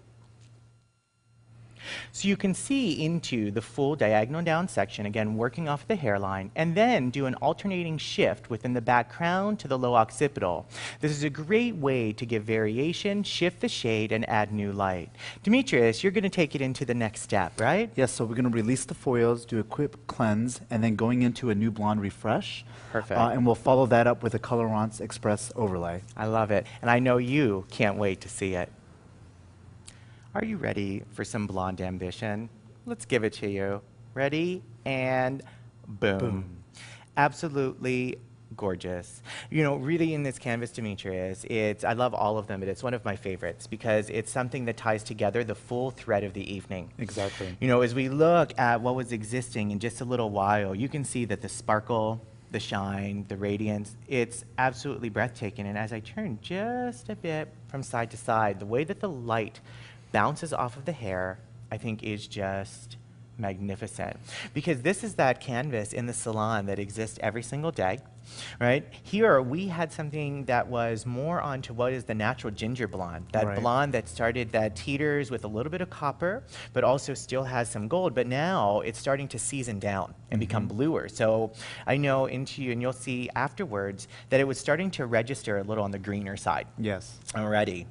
So you can see into the full diagonal down section, again working off the hairline, and then do an alternating shift within the back crown to the low occipital. This is a great way to give variation, shift the shade, and add new light. Demetrius, you're going to take it into the next step, right? Yes, so we're going to release the foils, do a quick cleanse, and then going into a new blonde refresh. Perfect. And we'll follow that up with a Colorance Express overlay. I love it, and I know you can't wait to see it. Are you ready for some blonde ambition? Let's give it to you. Ready? And boom. Boom. Absolutely gorgeous. You know, really in this canvas, Demetrius, I love all of them, but it's one of my favorites because it's something that ties together the full thread of the evening. Exactly. You know, as we look at what was existing in just a little while, you can see that the sparkle, the shine, the radiance, it's absolutely breathtaking. And as I turn just a bit from side to side, the way that the light bounces off of the hair, I think is just magnificent. Because this is that canvas in the salon that exists every single day, right? Here we had something that was more onto what is the natural ginger blonde, that Right. blonde that teeters with a little bit of copper, but also still has some gold, but now it's starting to season down and become bluer. So I know into you, and you'll see afterwards, that it was starting to register a little on the greener side Yes. already.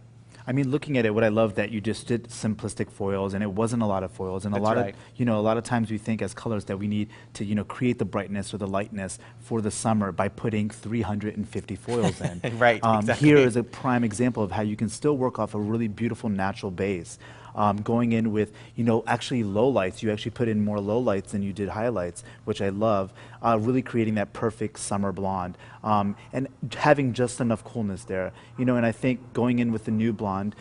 I mean, looking at it, what I love that you just did simplistic foils, and it wasn't a lot of foils, and That's a lot right. of, a lot of times we think as colors that we need to, create the brightness or the lightness for the summer by putting 350 foils in. Right, exactly. Here is a prime example of how you can still work off a really beautiful natural base. Going in with, actually low lights. You actually put in more low lights than you did highlights, which I love. Really creating that perfect summer blonde. And having just enough coolness there. And I think going in with the new blonde,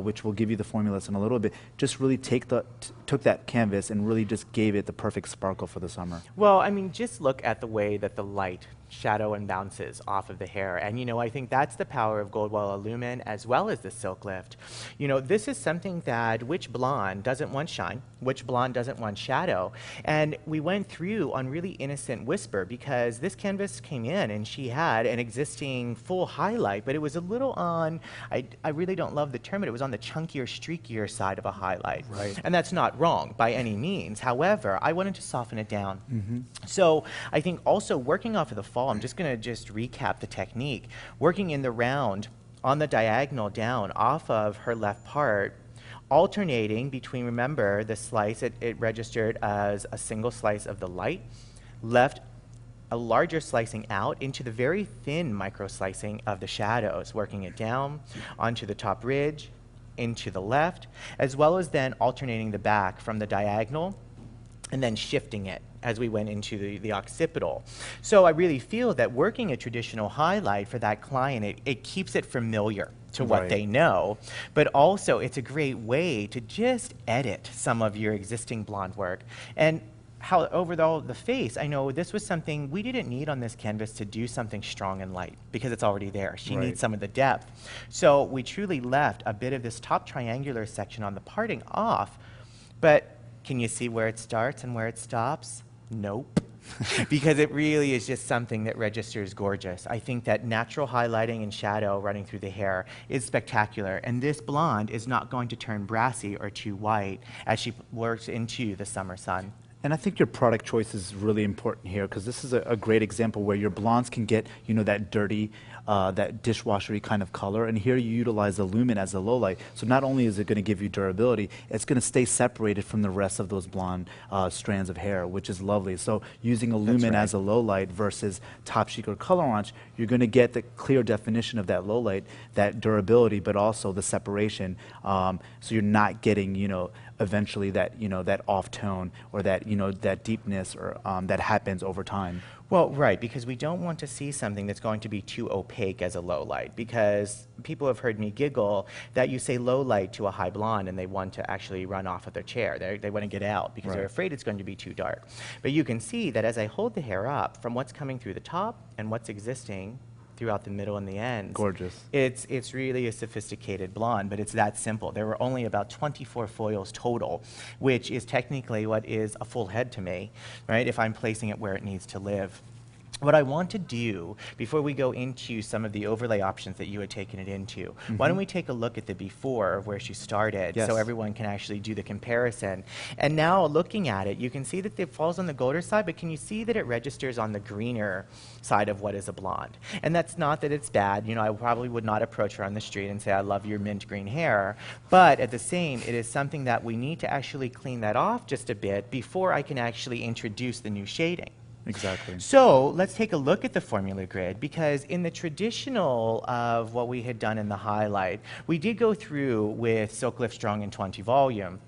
which will give you the formulas in a little bit, just really took that canvas and really just gave it the perfect sparkle for the summer. Well, I mean, just look at the way that the light shadow and bounces off of the hair. And, I think that's the power of Goldwell Illumine as well as the Silk Lift. This is something that which blonde doesn't want shine, which blonde doesn't want shadow. And we went through on really innocent whisper because this canvas came in and she had an existing full highlight, but it was a little on, I really don't love the term, but it was on the chunkier, streakier side of a highlight. Right. And that's not wrong by any means. However, I wanted to soften it down. So I think also working off of the fall, I'm just going to recap the technique. Working in the round on the diagonal down off of her left part, alternating between, remember, the slice, it registered as a single slice of the light, left a larger slicing out into the very thin micro slicing of the shadows, working it down onto the top ridge, into the left, as well as then alternating the back from the diagonal and then shifting it as we went into the occipital. So I really feel that working a traditional highlight for that client, it keeps it familiar to what Right. they know, but also it's a great way to just edit some of your existing blonde work. And how over the face, I know this was something we didn't need on this canvas to do something strong and light because it's already there. She Right. needs some of the depth. So we truly left a bit of this top triangular section on the parting off, but can you see where it starts and where it stops? Nope. Because it really is just something that registers gorgeous. I think that natural highlighting and shadow running through the hair is spectacular. And this blonde is not going to turn brassy or too white as she works into the summer sun. And I think your product choice is really important here because this is a great example where your blondes can get, that dirty, that dishwashery kind of color. And here you utilize the lumen as a low light. So not only is it going to give you durability, it's going to stay separated from the rest of those blonde strands of hair, which is lovely. So using a lumen right. as a low light versus Top Chic or Colorance, you're going to get the clear definition of that low light, that durability, but also the separation. So you're not getting, eventually that, that off tone or that, that deepness or that happens over time. Well, right, because we don't want to see something that's going to be too opaque as a low light, because people have heard me giggle that you say low light to a high blonde and they want to actually run off of their chair. They want to get out because they're Right. afraid it's going to be too dark. But you can see that as I hold the hair up, from what's coming through the top and what's existing throughout the middle and the ends. Gorgeous. It's really a sophisticated blonde, but it's that simple. There were only about 24 foils total, which is technically what is a full head to me, right, if I'm placing it where it needs to live. What I want to do, before we go into some of the overlay options that you had taken it into, why don't we take a look at the before of where she started, Yes. so everyone can actually do the comparison. And now looking at it, you can see that it falls on the golder side, but can you see that it registers on the greener side of what is a blonde? And that's not that it's bad. You know, I probably would not approach her on the street and say, I love your mint green hair. But at the same, it is something that we need to actually clean that off just a bit before I can actually introduce the new shading. Exactly. So let's take a look at the formula grid, because in the traditional of what we had done in the highlight, we did go through with Silk Lift Strong and 20 volume.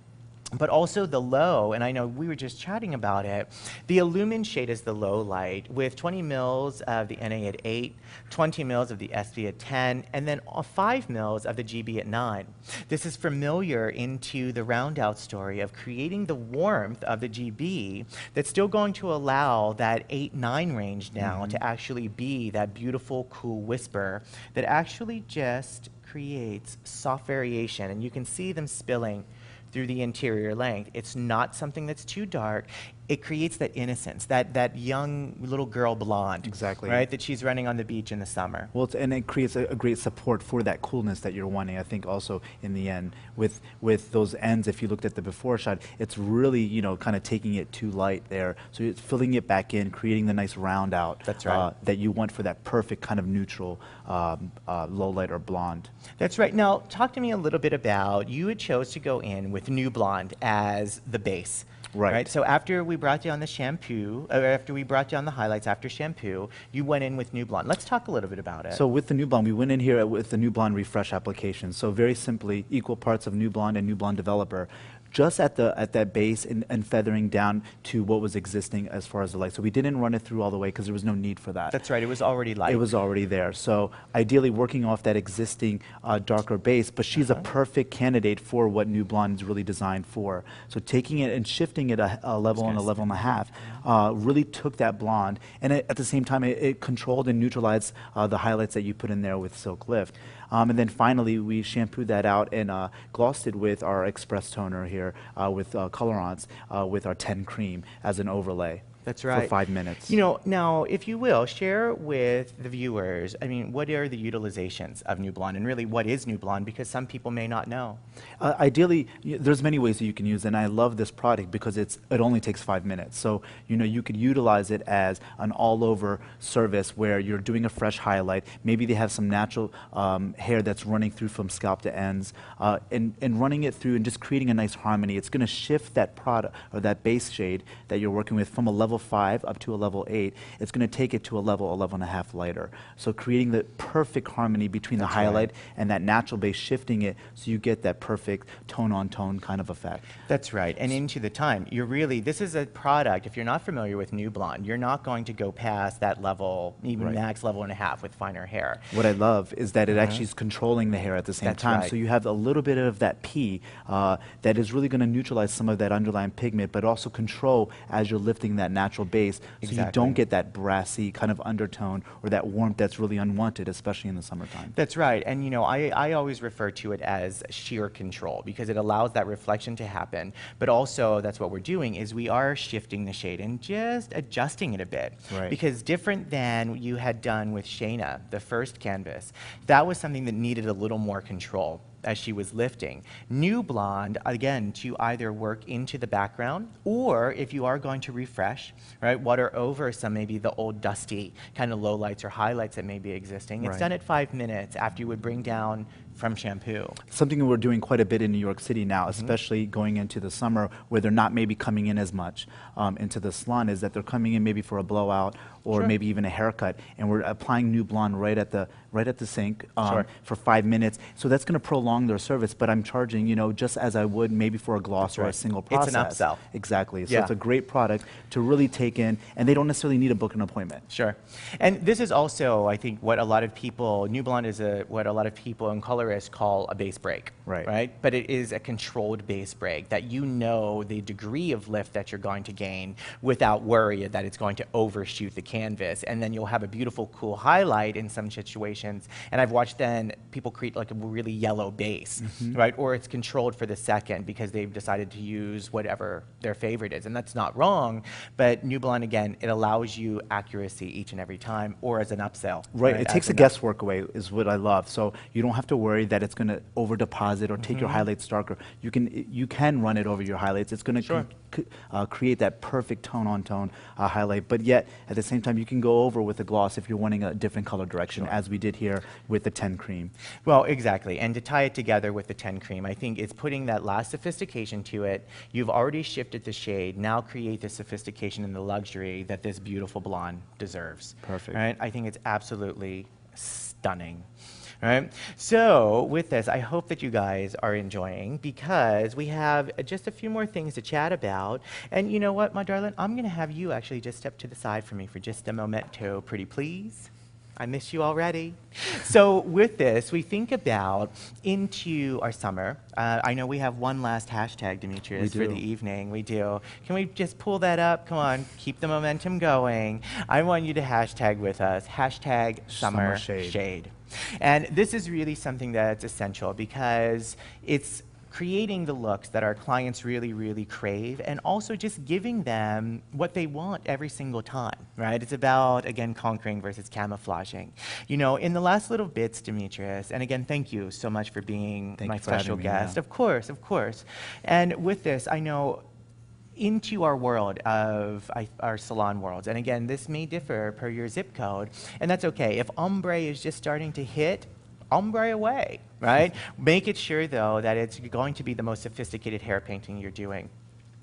But also the low, and I know we were just chatting about it, the Illumin shade is the low light with 20 mils of the NA at 8, 20 mils of the SV at 10, and then 5 mils of the GB at 9. This is familiar into the round out story of creating the warmth of the GB that's still going to allow that 8-9 range now to actually be that beautiful, cool whisper that actually just creates soft variation, and you can see them spilling through the interior length. It's not something that's too dark. It creates that innocence, that young little girl blonde. Exactly. Right, that she's running on the beach in the summer. Well, and it creates a great support for that coolness that you're wanting. I think also in the end with those ends, if you looked at the before shot, it's really, kind of taking it too light there. So it's filling it back in, creating the nice round out. That's right. That you want for that perfect kind of neutral low light or blonde. That's right. Now, talk to me a little bit about, you had chose to go in with New Blonde as the base. Right. So after we brought down the shampoo, or after we brought down the highlights after shampoo, you went in with New Blonde. Let's talk a little bit about it. So with the New Blonde, we went in here with the New Blonde Refresh application. So very simply, equal parts of New Blonde and New Blonde Developer, just at that base and feathering down to what was existing as far as the light. So we didn't run it through all the way because there was no need for that. That's right. It was already light. It was already there. So ideally working off that existing darker base, but she's a perfect candidate for what New Blonde is really designed for. So taking it and shifting it a level and a level and a half really took that blonde, and at the same time it controlled and neutralized the highlights that you put in there with Silk Lift. And then finally, we shampooed that out and glossed it with our Express toner here with colorants with our 10 cream as an overlay. That's right. For 5 minutes. You know, now, if you will, share with the viewers, I mean, what are the utilizations of New Blonde, and really what is New Blonde, because some people may not know. Ideally, there's many ways that you can use it, and I love this product because it only takes 5 minutes. So, you could utilize it as an all-over service where you're doing a fresh highlight. Maybe they have some natural hair that's running through from scalp to ends, and running it through and just creating a nice harmony. It's going to shift that product or that base shade that you're working with from a level 5 up to a level 8. It's going to take it to a level and a half lighter. So creating the perfect harmony between the highlight and that natural base, shifting it so you get that perfect tone-on-tone kind of effect. That's right. And into the time, this is a product, if you're not familiar with New Blonde, you're not going to go past that level, even max level and a half with finer hair. What I love is that it actually is controlling the hair at the same time. Right. So you have a little bit of that pea that is really going to neutralize some of that underlying pigment, but also control as you're lifting that natural base, so you don't get that brassy kind of undertone or that warmth that's really unwanted, especially in the summertime. That's right. And I always refer to it as sheer control, because it allows that reflection to happen, but also that's what we're doing is we are shifting the shade and just adjusting it a bit. Right. Because different than you had done with Shayna, the first canvas, that was something that needed a little more control as she was lifting. New Blonde, again, to either work into the background, or if you are going to refresh, right, water over some maybe the old dusty kind of lowlights or highlights that may be existing. It's done at 5 minutes after you would bring down from shampoo. Something we're doing quite a bit in New York City now, especially going into the summer where they're not maybe coming in as much into the salon, is that they're coming in maybe for a blowout or Sure. maybe even a haircut, and we're applying new blonde right at the sink Sure. for 5 minutes. So that's going to prolong their service, but I'm charging, you know, just as I would maybe for a gloss or a right. single It's an process. upsell. Exactly. So Yeah. it's a great product to really take in, and they don't necessarily need to book an appointment. Sure. And this is also, I think, what a lot of people, New Blonde is what a lot of people and colorists call a base break. Right. But it is a controlled base break that you know the degree of lift that you're going to gain without worry that it's going to overshoot the canvas. And then you'll have a beautiful, cool highlight in some situations. And I've watched then people create like a really yellow base, right? Or it's controlled for the second because they've decided to use whatever their favorite is. And that's not wrong, but New Blonde, again, it allows you accuracy each and every time, or as an upsell. Right, it as takes the an guesswork away is what I love. So you don't have to worry that it's going to over deposit or take your highlights darker. You can run it over your highlights. It's going to Sure. create that perfect tone on tone highlight. But yet at the same time, you can go over with the gloss if you're wanting a different color direction, as we did here with the 10 cream. Well, exactly. And to tie it together with the 10 cream, I think it's putting that last sophistication to it. You've already shifted the shade. Now create the sophistication and the luxury that this beautiful blonde deserves. Perfect. Right? I think it's absolutely stunning. Right? So with this, I hope that you guys are enjoying, because we have just a few more things to chat about. And you know what, my darling? I'm going to have you actually just step to the side for me for just a momento, pretty please. I miss you already. So with this, we think about into our summer. I know we have one last hashtag, Demetrius, We for the do. evening. We do. Can we just pull that up? Come on, keep the momentum going. I want you to hashtag with us, hashtag summer Summer shade. shade. And this is really something that's essential because it's creating the looks that our clients really, really crave, and also just giving them what they want every single time, right? It's about, again, conquering versus camouflaging. You know, in the last little bits, Demetrius, and again, thank you so much for being Thank my you for having special me, guest. yeah. Of course, of course. And with this, I know into our world of our salon worlds. And again, this may differ per your zip code, and that's okay. If ombre is just starting to hit, ombre away, right? Make it sure, though, that it's going to be the most sophisticated hair painting you're doing.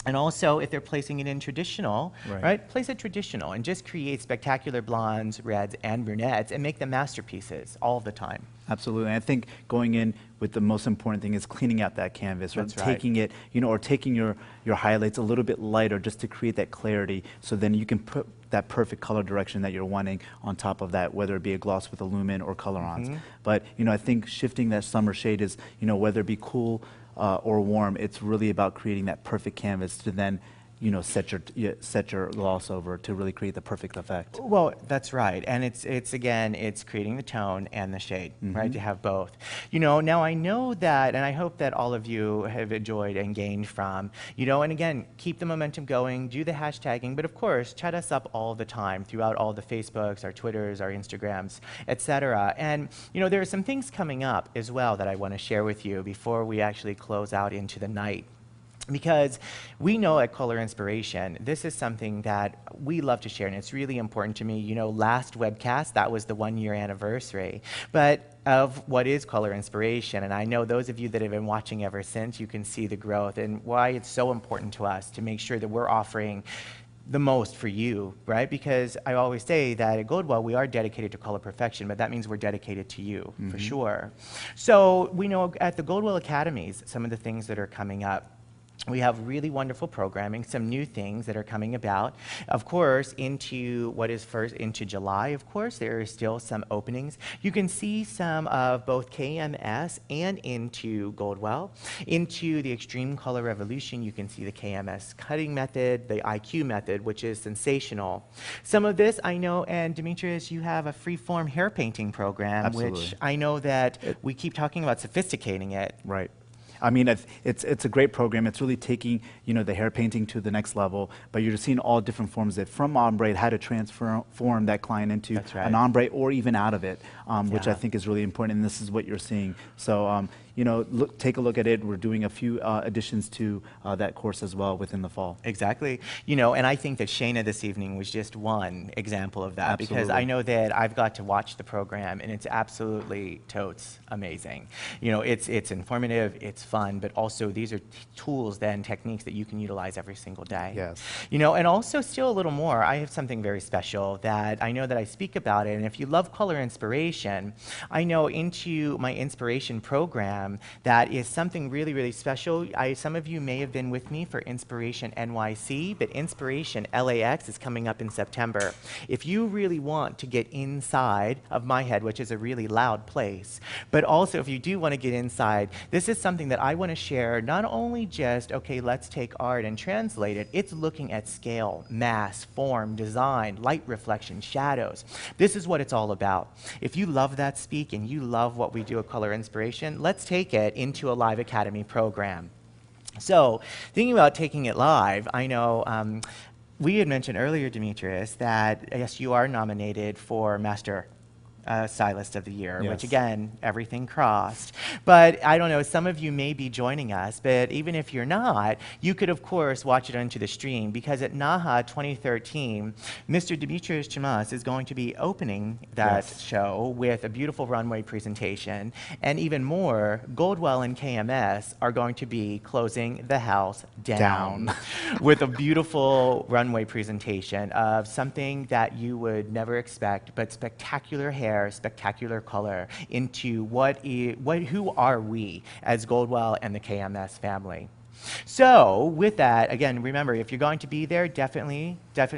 And also, if they're placing it in traditional, right, place it traditional and just create spectacular blondes, reds, and brunettes and make them masterpieces all the time. Absolutely. And I think going in with the most important thing is cleaning out that canvas, or That's right. taking it, you know, or taking your highlights a little bit lighter just to create that clarity, so then you can put that perfect color direction that you're wanting on top of that, whether it be a gloss with a lumen or color-ons. But, you know, I think shifting that summer shade is, you know, whether it be cool or warm, it's really about creating that perfect canvas to then, you know, set your gloss over to really create the perfect effect. Well, that's right. And it's again, it's creating the tone and the shade, right, to have both. You know, now I know that, and I hope that all of you have enjoyed and gained from, you know, and again, keep the momentum going, do the hashtagging, but of course, chat us up all the time throughout all the Facebooks, our Twitters, our Instagrams, etc. And, you know, there are some things coming up as well that I want to share with you before we actually close out into the night. Because we know at Color Inspiration, this is something that we love to share, and it's really important to me. You know, last webcast, that was the 1-year anniversary, but of what is Color Inspiration. And I know those of you that have been watching ever since, you can see the growth and why it's so important to us to make sure that we're offering the most for you, right? Because I always say that at Goldwell, we are dedicated to color perfection, but that means we're dedicated to you, for sure. So we know at the Goldwell Academies, some of the things that are coming up. We have really wonderful programming, some new things that are coming about. Of course, into what is first into July, of course, there are still some openings. You can see some of both KMS and into Goldwell. Into the Extreme Color Revolution, you can see the KMS cutting method, the IQ method, which is sensational. Some of this I know, and Demetrius, you have a free-form hair painting program, Absolutely. which I know that we keep talking about sophisticating it. Right. I mean, it's a great program. It's really taking, the hair painting to the next level, but you're seeing all different forms of it, from ombre, how to transform that client into That's right. an ombre or even out of it, which I Yeah. think is really important, and this is what you're seeing. So, take a look at it. We're doing a few additions to that course as well within the fall. Exactly. And I think that Shayna this evening was just one example of that, because Absolutely. I know that I've got to watch the program, and it's absolutely totes amazing. It's informative, it's fun, but also these are tools and techniques that you can utilize every single day. Yes. And also still a little more, I have something very special that I know that I speak about it, and if you love color inspiration, I know into my inspiration program, that is something really, really special. Some of you may have been with me for Inspiration NYC, but Inspiration LAX is coming up in September. If you really want to get inside of my head, which is a really loud place, but also if you do want to get inside, this is something that I want to share, not only just, okay, let's take art and translate it, it's looking at scale, mass, form, design, light reflection, shadows. This is what it's all about. If you love that speak and you love what we do at Color Inspiration, let's take it into a live academy program. So, thinking about taking it live, I know we had mentioned earlier, Demetrius, that yes, you are nominated for Master Stylist of the Year, Yes. which again, everything crossed. But I don't know, some of you may be joining us, but even if you're not, you could of course watch it onto the stream, because at NAHA 2013, Mr. Demetrius Chamas is going to be opening that Yes. show with a beautiful runway presentation, and even more, Goldwell and KMS are going to be closing the house down. With a beautiful runway presentation of something that you would never expect, but spectacular hair, spectacular color, into who are we as Goldwell and the KMS family. So with that, again, remember, if you're going to be there, definitely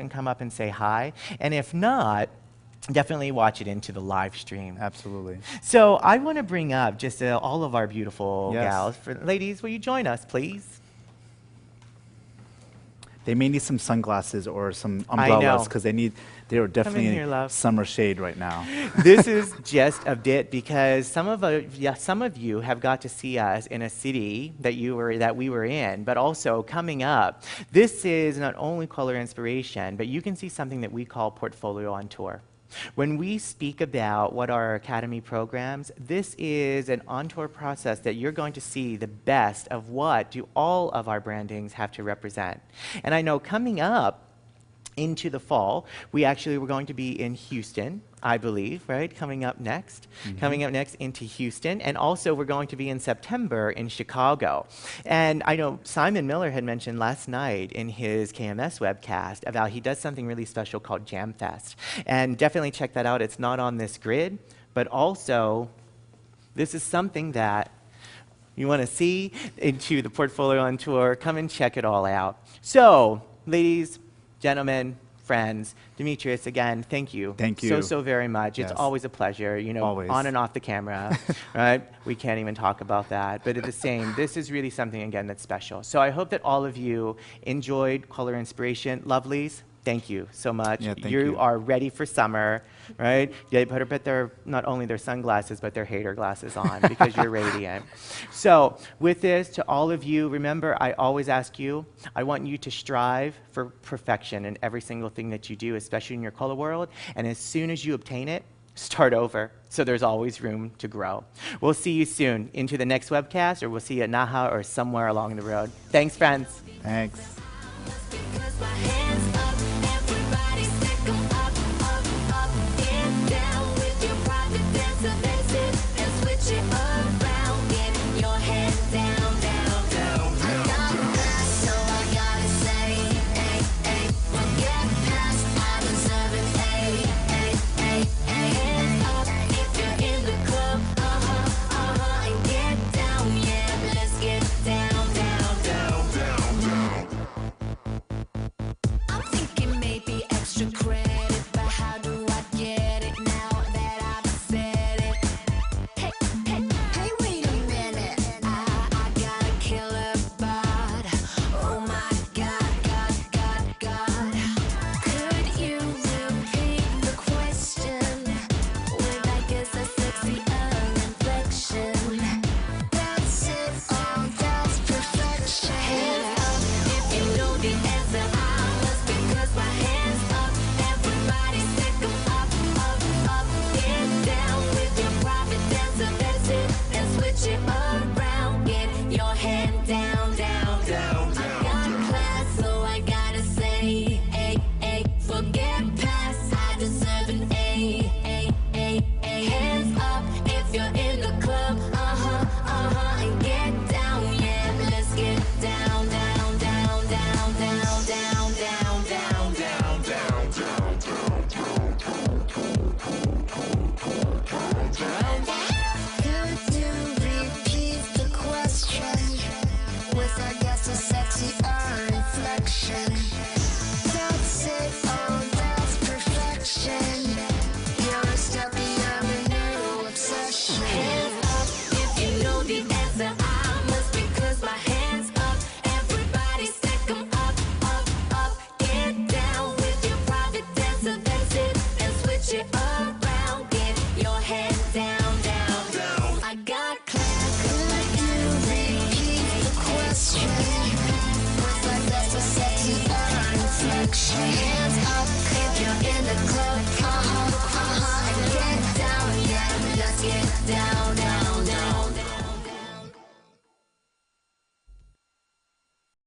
come up and say hi. And if not, definitely watch it into the live stream. Absolutely. So I want to bring up just all of our beautiful Yes. gals. Ladies, will you join us, please? They may need some sunglasses or some I know. umbrellas, because they are definitely here, love. summer shade right now. This is just a bit, because some of you have got to see us in a city that we were in, but also coming up. This is not only Color Inspiration, but you can see something that we call Portfolio on Tour. When we speak about what are our academy programs, this is an on-tour process that you're going to see the best of what do all of our brandings have to represent. And I know coming up into the fall, we actually were going to be in Houston, I believe, right? Coming up next into Houston. And also we're going to be in September in Chicago. And I know Simon Miller had mentioned last night in his KMS webcast about he does something really special called Jam Fest. And definitely check that out. It's not on this grid, but also this is something that you want to see into the Portfolio on Tour. Come and check it all out. So, ladies, gentlemen, friends, Demetrius, again, thank you. Thank you. So very much. Yes. It's always a pleasure, Always. on and off the camera, right? We can't even talk about that. But at the same, this is really something, again, that's special. So I hope that all of you enjoyed Color Inspiration. Lovelies, thank you so much. Yeah, thank you you. are ready for summer, right? They better put not only their sunglasses, but their hater glasses on, because you're radiant. So with this, to all of you, remember, I always ask you, I want you to strive for perfection in every single thing that you do, especially in your color world. And as soon as you obtain it, start over, so there's always room to grow. We'll see you soon into the next webcast, or we'll see you at NAHA or somewhere along the road. Thanks, friends. Thanks. Because my